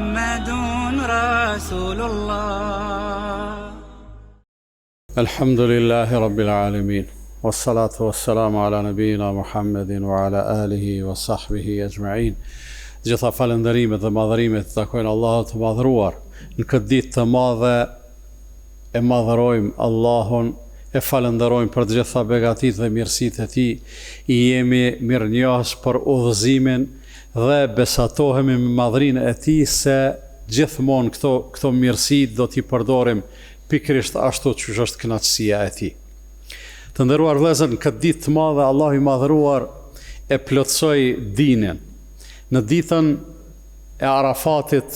محمد رسول الله. الحمد لله رب العالمين والصلاة والسلام على نبينا محمد وعلى آله وصحبه أجمعين. Gjitha falënderimet dhe madhërimet të takojnë Allahut të madhëruar. Në këtë ditë të madhe e madhërojmë Allahun, e falënderojmë për të gjitha begatit dhe mirësitë e tij. I jemi mirënjohës për udhëzimin dhe besatohemi me madhërinë e tij se gjithmonë këto mirësi do t'i përdorim pikërisht ashtu siç është kënaqësia e tij. Të nderuar vëllezër, në këtë ditë të madhe Allahu i madhëruar e plotsoi dinin. Në ditën e Arafatit,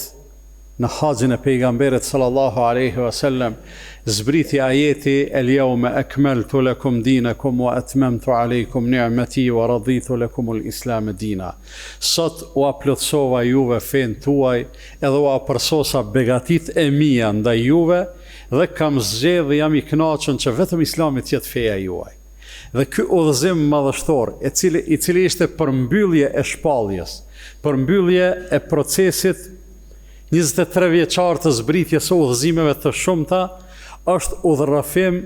në haxhin e pejgamberit sallallahu alaihi wasallam, zbriti ajeti el-yawma akmaltu lakum dinakum wa atmamtu alaykum ni'mati wa raditu lakum al-islam dina. Sot u plotësova juve fen tuaj edhe u përsosa begatit e mia ndaj juve dhe kam zgjedhë dhe jam i kënaqur që vetëm Islami të jetë feja juaj. Dhe ky udhëzim madhështor, i cili ishte përmbyllje e shpalljes, përmbyllje e procesit 23 vjeçar të zbritjes së udhëzimeve të shumta, është udhërrafim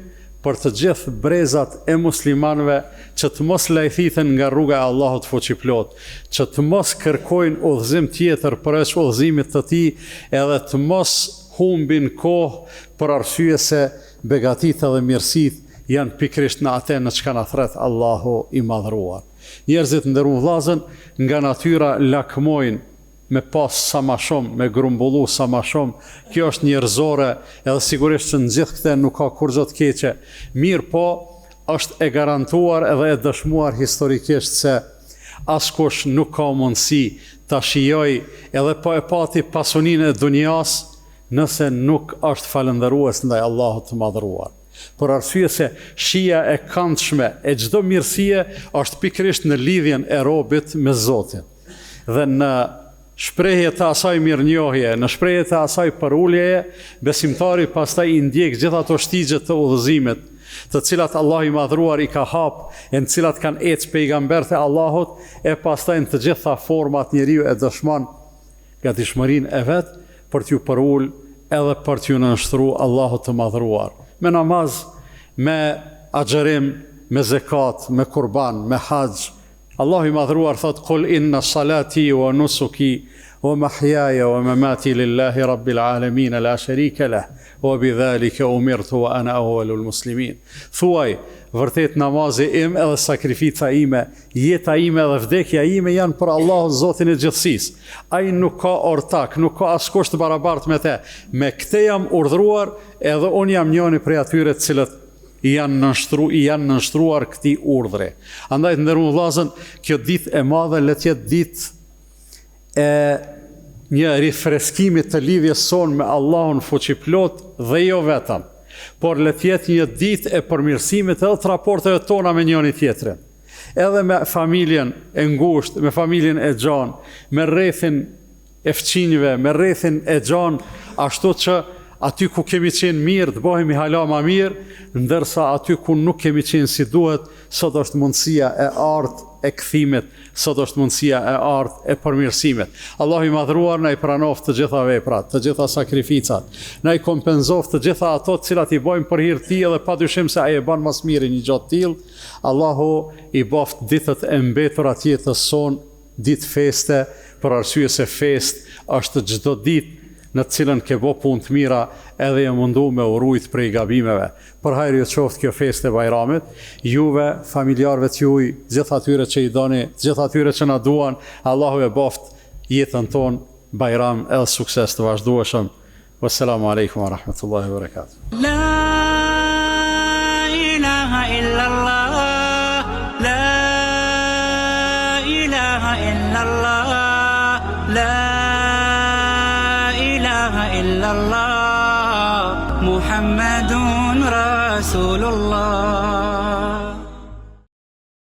për të gjithë brezat e muslimanëve që të mos lajthiten nga rruga e Allahut fuqiplot, që të mos kërkojnë udhëzim tjetër përveç udhëzimit të tij, edhe të mos humbin kohë për arsye se begatitë dhe mirësitë janë pikërisht në atë në çka na thret Allahu i madhëruar. Njerëzit nderuar vllazën, nga natyra lakmojnë me pas sa ma shumë, me grumbullu sa ma shumë. Kjo është njerëzore, edhe sigurisht që në gjithë këte nuk ka kur gjë të keqe. Mirë po, është e garantuar edhe e dëshmuar historikisht se askush nuk ka mundësi ta shijoj edhe po e pati pasuninë e dunjas nëse nuk është falëndërues ndaj Allahut të madhëruar. Për arsye se shija e këndshme e çdo mirësie është pikërisht në lidhjen e robit me Zotin. Dhe në shprehje të asaj mirënjohje, në shprehje të asaj përuljeje, besimtari pastaj i ndjek gjithë ato shtigje të udhëzimit, të cilat Allah i madhruar i ka hap, e në cilat kanë ecë pejgambert e Allahut, e pastaj në të gjitha format njeriu e dëshmon gatishmërinë e vet për t'ju përul edhe për t'ju nënshtruar Allahut të madhruar. Me namaz, me agjerim, me zekat, me kurban, me haxh. Allahu i madhruar thot: "Qul inna salati wa nusuki wa mahyaya wa mamati lillahi rabbil alamin la sharika lah wa bidhalika umirtu wa ana awwalul muslimin." Thuaj, vërtet namazi im edhe sakrifica ime, jeta ime dhe vdekja ime janë për Allahun Zotin e gjithësisë. Ai nuk ka ortak, nuk ka askush të barabartë me te. Me këtë jam urdhëruar edhe unë jam njëri prej atyre të cilët i janë nënshtruar këtij urdhre. Andaj të nderuar vllazën, kjo ditë e madhe le të jetë ditë e një rifreskimi të lidhjes sonë me Allahun fuqiplot dhe jo vetëm, por le të jetë një ditë e përmirësimit edhe të raporteve tona me njëri tjetrin. Edhe me familjen e ngushtë, me familjen e gjan, me rrethin e fëmijëve, me rrethin e gjan, ashtu që aty ku kemi qenë mirë, të bëhemi hala ma mirë, ndërsa aty ku nuk kemi qenë si duhet, sot është mundësia e artë e kthimit, sot është mundësia e artë e përmirësimit. Allahu i madhruar na i pranoft të gjitha veprat, të gjitha sakrificat, na i kompenzoft të gjitha ato të cilat i bojmë për hir të tij dhe padyshim se ai e bën mas miri një gjatë tillë. Allahu i boft ditët e mbetura të jetës son, ditë feste, për arsye se fest është çdo ditë në të cilën ke bo punë të mira edhe e mundu me urujt prej gabimeve. Për hajër ju qoftë kjo feste bajramit, juve, familjarëve t'juj, gjithë atyre që i doni, gjithë atyre që na duan, Allahu e boft jetën ton bajram edhe sukses të vazhdueshëm. Wassalamu alaikum wa rahmatullahi wa barakatuh. La ilaha illallah, la ilaha illallah, la illallah, Muhammadun Rasulullah.